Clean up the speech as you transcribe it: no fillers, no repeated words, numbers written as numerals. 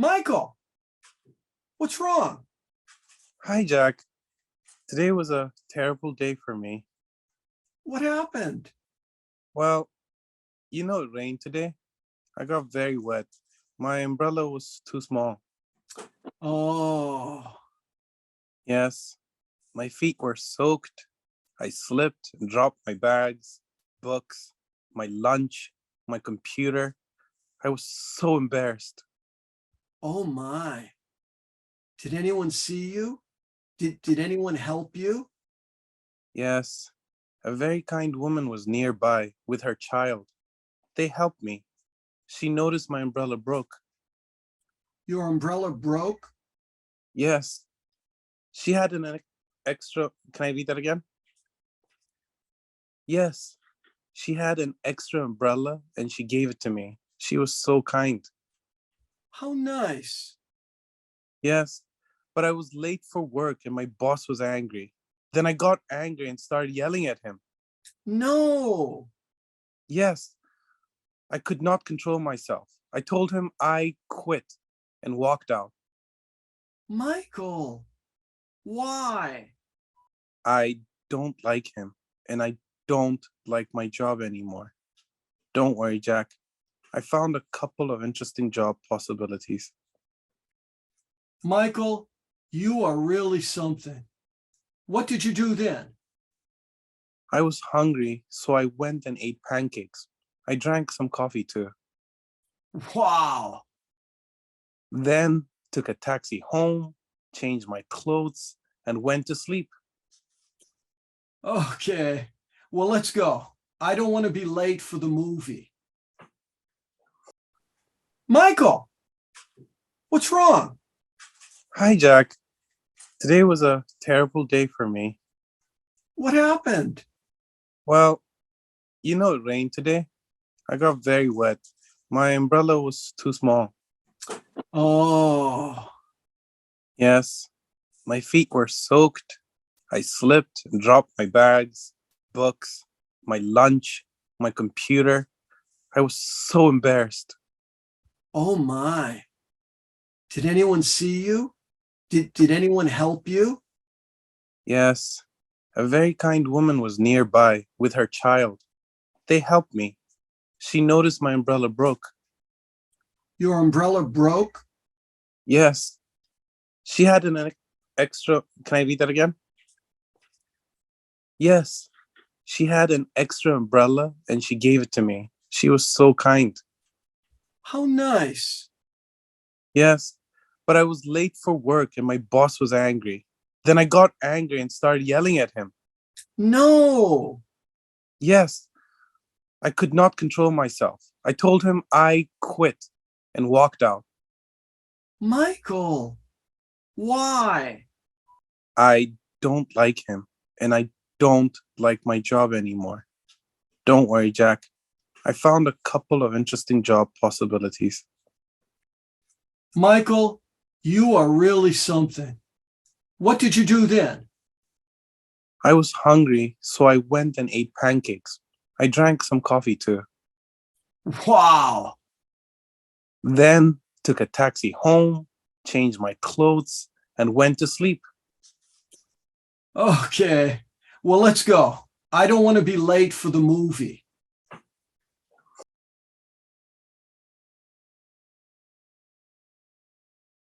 Michael, what's wrong? Hi, Jack. Today was a terrible day for me. What happened? Well, it rained today. I got very wet. My umbrella was too small. Oh, Yes, my feet were soaked. I slipped and dropped my bags, books, my lunch, my computer. I was so embarrassed. oh my. Did anyone see you? Did anyone help you? Yes, a very kind woman was nearby with her child. They helped me. She noticed my umbrella broke. Your umbrella broke? Yes, she had an extra. Can I read that again? Yes, she had an extra umbrella and she gave it to me. She was so kind. How nice. Yes, but I was late for work and my boss was angry. Then I got angry and started yelling at him. No. Yes, I could not control myself. I told him I quit and walked out. Michael, why? I don't like him and I don't like my job anymore. Don't worry, Jack. I found a couple of interesting job possibilities. Michael, you are really something. What did you do then? I was hungry, so I went and ate pancakes. I drank some coffee too. Wow. Then took a taxi home, changed my clothes, and went to sleep. Okay. Well, let's go. I don't want to be late for the movie. Michael, what's wrong? Hi, Jack. Today was a terrible day for me. What happened? Well, it rained today. I got very wet. My umbrella was too small. Oh, Yes, my feet were soaked. I slipped and dropped my bags, books, my lunch, my computer. I was so embarrassed. oh my. Did anyone see you? Did anyone help you? Yes, a very kind woman was nearby with her child. They helped me. She noticed my umbrella broke. Your umbrella broke? Yes, she had an extra. Can I read that again? Yes, she had an extra umbrella and she gave it to me. She was so kind. How nice. Yes, but I was late for work and my boss was angry. Then I got angry and started yelling at him. No. Yes, I could not control myself. I told him I quit and walked out. Michael, why? I don't like him and I don't like my job anymore. Don't worry, Jack. I found a couple of interesting job possibilities. Michael, you are really something. What did you do then? I was hungry, so I went and ate pancakes. I drank some coffee too. Wow. Then took a taxi home, changed my clothes, and went to sleep. Okay. Well, let's go. I don't want to be late for the movie.